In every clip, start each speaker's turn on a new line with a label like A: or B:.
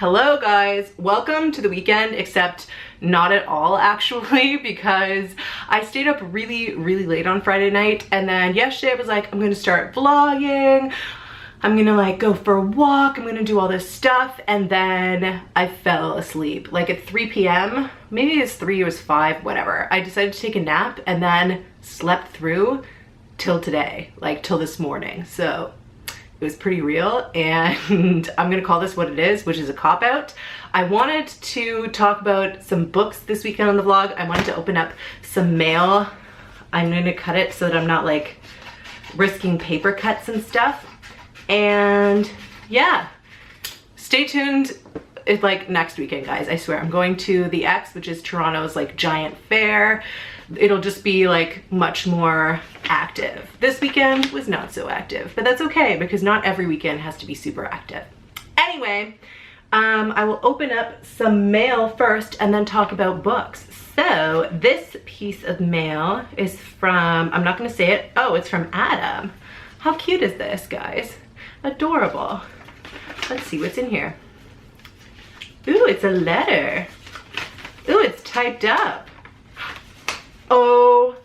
A: Hello guys, welcome to the weekend, except not at all actually, because I stayed up really late on Friday night, and then yesterday I was like, I'm gonna start vlogging, I'm gonna like go for a walk, I'm gonna do all this stuff, and then I fell asleep like at 3 p.m. Maybe it's 3, it was 5, whatever. I decided to take a nap and then slept through till today, like till this morning. So it was pretty real, and I'm gonna call this what it is, which is a cop-out. I wanted to talk about some books this weekend on the vlog. I wanted to open up some mail. I'm gonna cut it so that I'm not like risking paper cuts and stuff. And yeah, stay tuned. It's like next weekend, guys, I swear. I'm going to the X, which is Toronto's like giant fair. It'll just be like much more active. This weekend was not so active, but that's okay because not every weekend has to be super active. Anyway, I will open up some mail first and then talk about books. So this piece of mail is from, I'm not gonna say it. Oh, it's from Adam. How cute is this, guys? Adorable. Let's see what's in here. Ooh, it's a letter. Ooh, it's typed up. Oh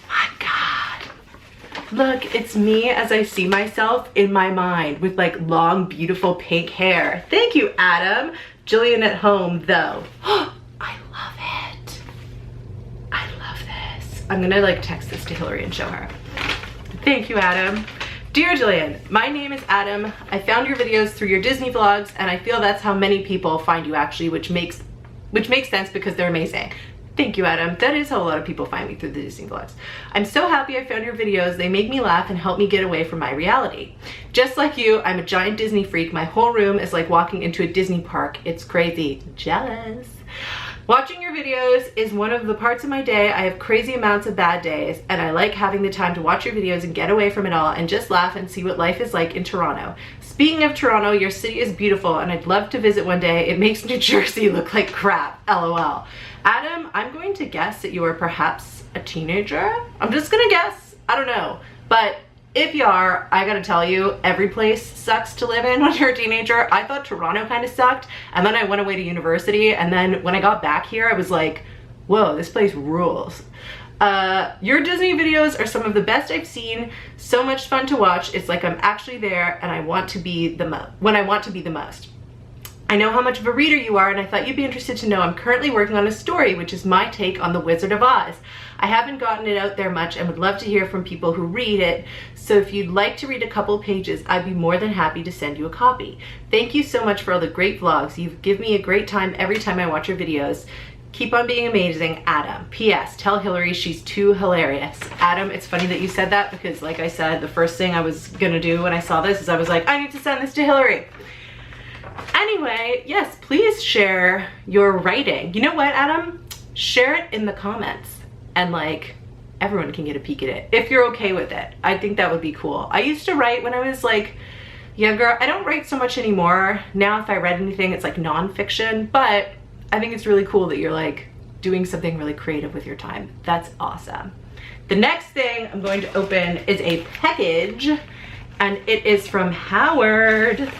A: my God. Look, it's me as I see myself in my mind with like long, beautiful pink hair. Thank you, Adam. Gillian at home, though. I love it. I love this. I'm gonna like text this to Hillary and show her. Thank you, Adam. Dear Gillian, my name is Adam. I found your videos through your Disney vlogs, and I feel that's how many people find you actually, which makes sense because they're amazing. Thank you, Adam. That is how a lot of people find me, through the Disney vlogs. I'm so happy I found your videos. They make me laugh and help me get away from my reality. Just like you, I'm a giant Disney freak. My whole room is like walking into a Disney park. It's crazy. Jealous. Watching your videos is one of the parts of my day. I have crazy amounts of bad days, and I like having the time to watch your videos and get away from it all and just laugh and see what life is like in Toronto. Speaking of Toronto, your city is beautiful and I'd love to visit one day. It makes New Jersey look like crap, LOL. Adam, I'm going to guess that you are perhaps a teenager. I'm just gonna guess, I don't know. But if you are, I gotta tell you, every place sucks to live in when you're a teenager. I thought Toronto kind of sucked, and then I went away to university, and then when I got back here, I was like, whoa, this place rules. Your Disney videos are some of the best I've seen. So much fun to watch. It's like I'm actually there, and I want to be when I want to be the most. I know how much of a reader you are, and I thought you'd be interested to know I'm currently working on a story, which is my take on The Wizard of Oz. I haven't gotten it out there much and would love to hear from people who read it, so if you'd like to read a couple pages, I'd be more than happy to send you a copy. Thank you so much for all the great vlogs. You give me a great time every time I watch your videos. Keep on being amazing, Adam. P.S. Tell Hillary she's too hilarious. Adam, it's funny that you said that because, like I said, the first thing I was gonna do when I saw this is I was like, I need to send this to Hillary. Anyway, yes, please share your writing. You know what, Adam? Share it in the comments and like everyone can get a peek at it if you're okay with it. I think that would be cool. I used to write when I was like younger. I don't write so much anymore. Now if I read anything, it's like nonfiction, but I think it's really cool that you're like doing something really creative with your time. That's awesome. The next thing I'm going to open is a package, and it is from Howard.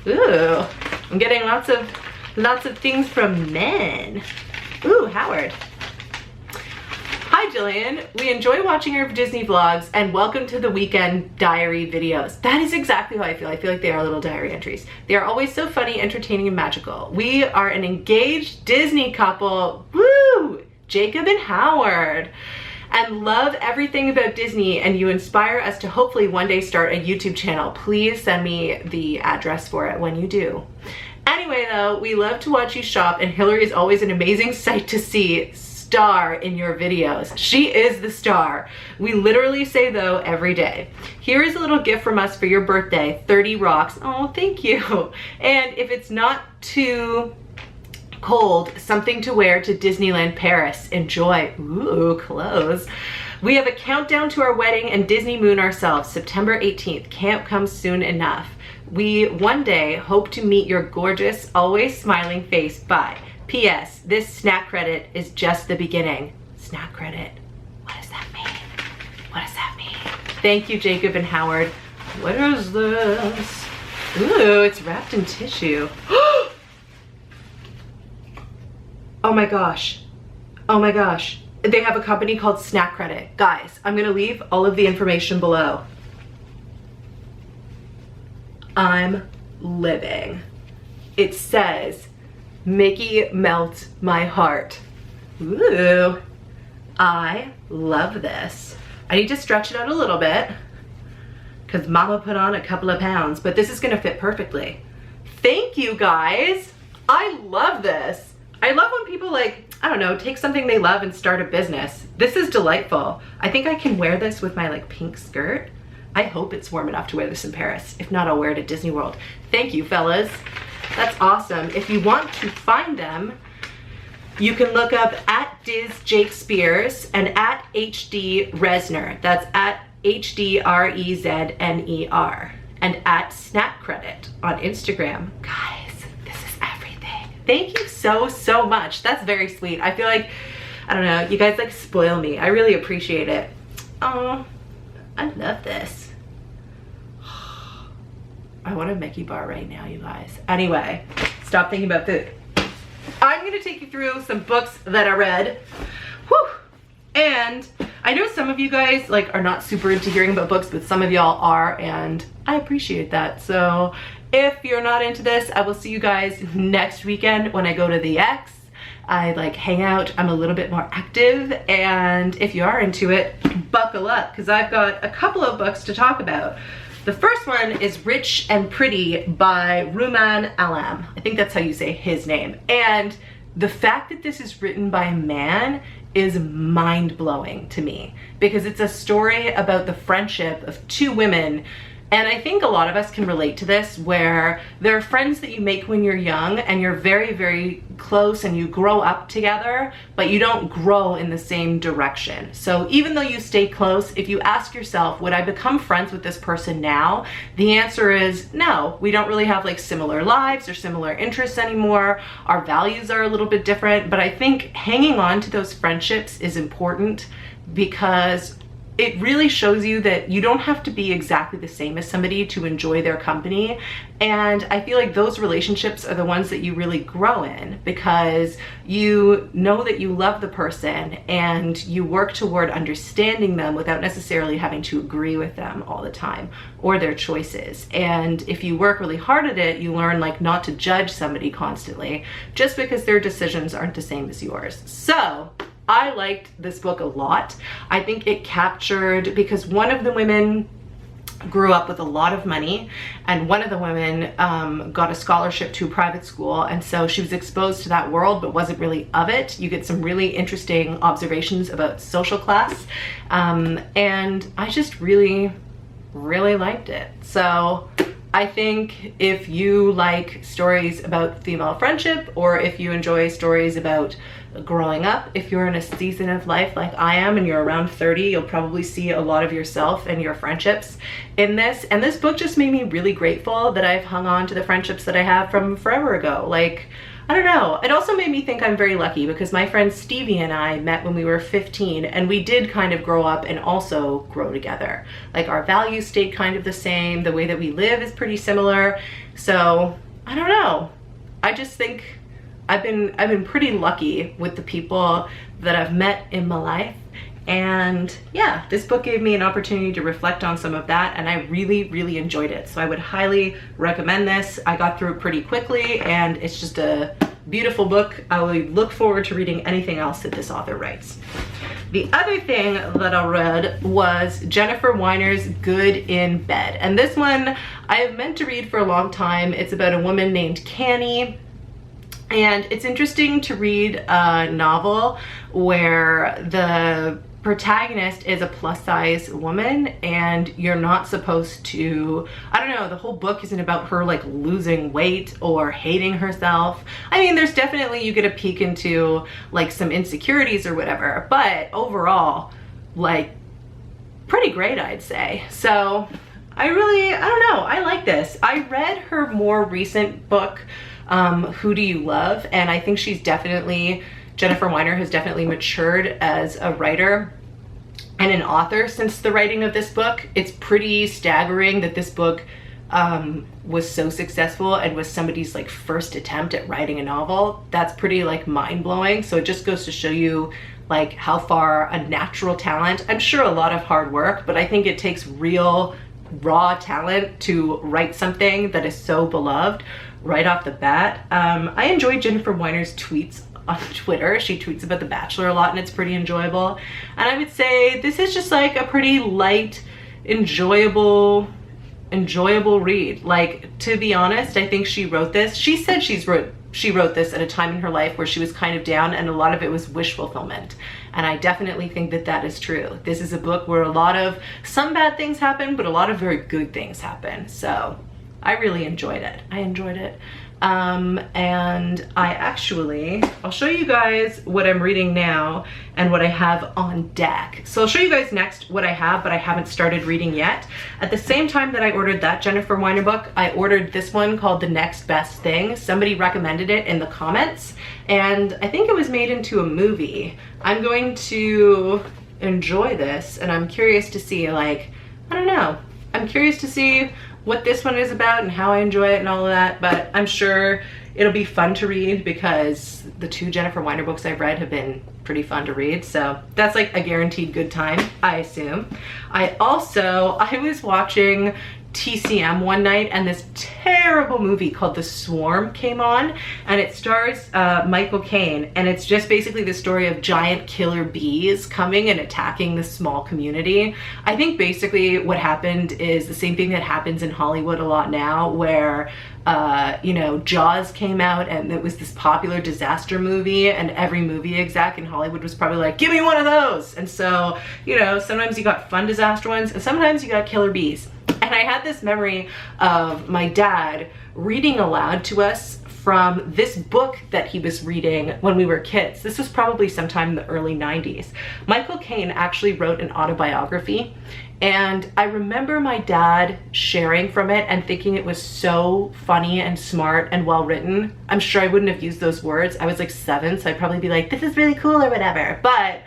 A: Ooh, I'm getting lots of things from men. Ooh, Howard. Hi Gillian, we enjoy watching your Disney vlogs and welcome to the weekend diary videos. That is exactly how I feel. I feel like they are little diary entries. They are always so funny, entertaining, and magical. We are an engaged Disney couple, woo, Jacob and Howard, and love everything about Disney, and you inspire us to hopefully one day start a YouTube channel. Please send me the address for it when you do. Anyway though, we love to watch you shop, and Hillary is always an amazing sight to see. Star in your videos. She is the star. We literally say though every day. Here is a little gift from us for your birthday. 30 rocks. Oh, thank you. And if it's not too cold, something to wear to Disneyland Paris. Enjoy. Ooh, clothes. We have a countdown to our wedding and Disney moon ourselves, September 18th. Can't come soon enough. We one day hope to meet your gorgeous, always smiling face. Bye. P.S. This snack credit is just the beginning. Snack credit. What does that mean? What does that mean? Thank you, Jacob and Howard. What is this? Ooh, it's wrapped in tissue. Oh my gosh. Oh my gosh. They have a company called Snack Credit. Guys, I'm gonna leave all of the information below. I'm living. It says, Mickey Melt My Heart. Ooh, I love this. I need to stretch it out a little bit because mama put on a couple of pounds, but this is gonna fit perfectly. Thank you guys. I love this. I love when people like, I don't know, take something they love and start a business. This is delightful. I think I can wear this with my like pink skirt. I hope it's warm enough to wear this in Paris. If not, I'll wear it at Disney World. Thank you, fellas. That's awesome. If you want to find them, you can look up at Diz Jake Spears and at HD Resner. That's at HDREZNER. And at Snack Credit on Instagram. Guys, this is everything. Thank you so, so much. That's very sweet. I feel like, I don't know, you guys like spoil me. I really appreciate it. Oh, I love this. I want a Mickey bar right now, you guys. Anyway, stop thinking about food. I'm gonna take you through some books that I read. Whew. And I know some of you guys like are not super into hearing about books, but some of y'all are, and I appreciate that. So if you're not into this, I will see you guys next weekend when I go to the X. I like hang out, I'm a little bit more active, and if you are into it, buckle up, because I've got a couple of books to talk about. The first one is Rich and Pretty by Rumaan Alam. I think that's how you say his name. And the fact that this is written by a man is mind-blowing to me, because it's a story about the friendship of two women. And I think a lot of us can relate to this, where there are friends that you make when you're young and you're very, very close and you grow up together, but you don't grow in the same direction. So even though you stay close, if you ask yourself, would I become friends with this person now? The answer is no. We don't really have like similar lives or similar interests anymore. Our values are a little bit different, but I think hanging on to those friendships is important, because it really shows you that you don't have to be exactly the same as somebody to enjoy their company. And I feel like those relationships are the ones that you really grow in, because you know that you love the person and you work toward understanding them without necessarily having to agree with them all the time or their choices. And if you work really hard at it, you learn like not to judge somebody constantly just because their decisions aren't the same as yours. So I liked this book a lot. I think it captured, because one of the women grew up with a lot of money, and one of the women got a scholarship to a private school, and so she was exposed to that world but wasn't really of it. You get some really interesting observations about social class, and I just really liked it. So I think if you like stories about female friendship, or if you enjoy stories about growing up, if you're in a season of life like I am and you're around 30, you'll probably see a lot of yourself and your friendships in this. And this book just made me really grateful that I've hung on to the friendships that I have from forever ago. Like, I don't know. It also made me think I'm very lucky, because my friend Stevie and I met when we were 15, and we did kind of grow up and also grow together. Like, our values stayed kind of the same. The way that we live is pretty similar. So I don't know. I just think I've been pretty lucky with the people that I've met in my life. And yeah, this book gave me an opportunity to reflect on some of that, and I really enjoyed it. So I would highly recommend this. I got through it pretty quickly, and it's just a beautiful book. I will look forward to reading anything else that this author writes. The other thing that I read was Jennifer Weiner's Good in Bed. And this one I have meant to read for a long time. It's about a woman named Canny. And it's interesting to read a novel where the protagonist is a plus size woman, and you're not supposed to, I don't know, the whole book isn't about her like losing weight or hating herself. I mean, there's definitely, you get a peek into like some insecurities or whatever, but overall, like, pretty great, I'd say. So I don't know, I like this. I read her more recent book, Who Do You Love? And I think Jennifer Weiner has definitely matured as a writer and an author since the writing of this book. It's pretty staggering that this book was so successful and was somebody's like first attempt at writing a novel, that's pretty like mind-blowing. So it just goes to show you like how far a natural talent, I'm sure a lot of hard work, but I think it takes real raw talent to write something that is so beloved right off the bat. I enjoy Jennifer Weiner's tweets on Twitter. She tweets about The Bachelor a lot and it's pretty enjoyable. And I would say this is just like a pretty light, enjoyable read. Like, to be honest, I think she wrote this. She said she wrote this at a time in her life where she was kind of down, and a lot of it was wish fulfillment. And I definitely think that that is true. This is a book where some bad things happen, but a lot of very good things happen. So I really enjoyed it. I enjoyed it. And I'll show you guys what I'm reading now and what I have on deck. So I'll show you guys next what I have, but I haven't started reading yet. At the same time that I ordered that Jennifer Weiner book, I ordered this one called The Next Best Thing. Somebody recommended it in the comments, and I think it was made into a movie. I'm going to enjoy this, and I'm curious to see, like, I don't know. I'm curious to see what this one is about and how I enjoy it and all of that, but I'm sure it'll be fun to read because the 2 Jennifer Weiner books I've read have been pretty fun to read, so that's like a guaranteed good time, I assume. I was watching TCM one night and this terrible movie called The Swarm came on, and it stars Michael Caine, and it's just basically the story of giant killer bees coming and attacking this small community. I think basically what happened is the same thing that happens in Hollywood a lot now, where you know, Jaws came out and it was this popular disaster movie, and every movie exec in Hollywood was probably like, give me one of those. And so, you know, sometimes you got fun disaster ones and sometimes you got killer bees. And I had this memory of my dad reading aloud to us from this book that he was reading when we were kids. This was probably sometime in the early 90s. Michael Caine actually wrote an autobiography, and I remember my dad sharing from it and thinking it was so funny and smart and well written. I'm sure I wouldn't have used those words. I was like 7, so I'd probably be like, this is really cool or whatever. But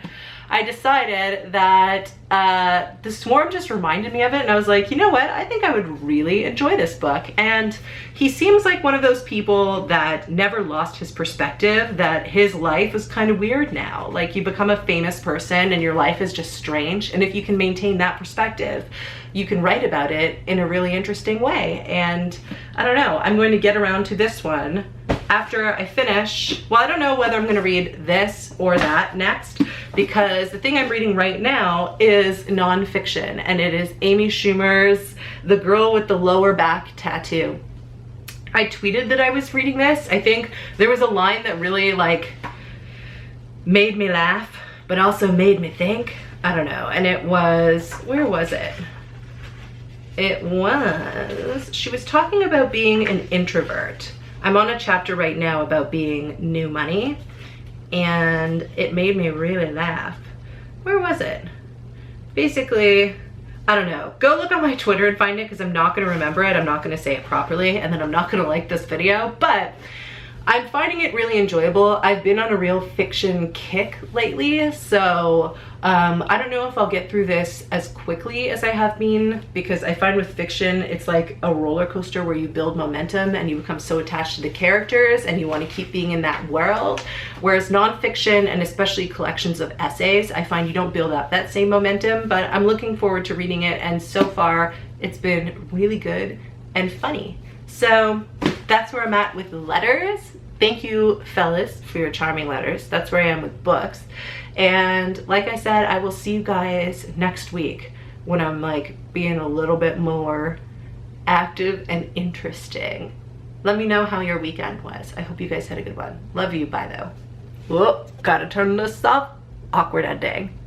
A: I decided that The Swarm just reminded me of it, and I was like, you know what, I think I would really enjoy this book. And he seems like one of those people that never lost his perspective, that his life is kind of weird now. Like, you become a famous person and your life is just strange, and if you can maintain that perspective, you can write about it in a really interesting way. And I don't know, I'm going to get around to this one after I finish. Well, I don't know whether I'm going to read this or that next, because the thing I'm reading right now is nonfiction, and it is Amy Schumer's The Girl with the Lower Back Tattoo. I tweeted that I was reading this. I think there was a line that really like made me laugh, but also made me think. I don't know. And it was, where was it? It was, she was talking about being an introvert. I'm on a chapter right now about being new money, and it made me really laugh. Where was it? Basically, I don't know. Go look on my Twitter and find it, because I'm not going to remember it. I'm not going to say it properly, and then I'm not going to like this video, but I'm finding it really enjoyable. I've been on a real fiction kick lately, so I don't know if I'll get through this as quickly as I have been, because I find with fiction, it's like a roller coaster where you build momentum and you become so attached to the characters and you want to keep being in that world. Whereas nonfiction, and especially collections of essays, I find you don't build up that same momentum, but I'm looking forward to reading it, and so far it's been really good and funny. So that's where I'm at with letters. Thank you, fellas, for your charming letters. That's where I am with books. And like I said, I will see you guys next week when I'm like being a little bit more active and interesting. Let me know how your weekend was. I hope you guys had a good one. Love you. Bye though. Whoa, gotta turn this off. Awkward ending.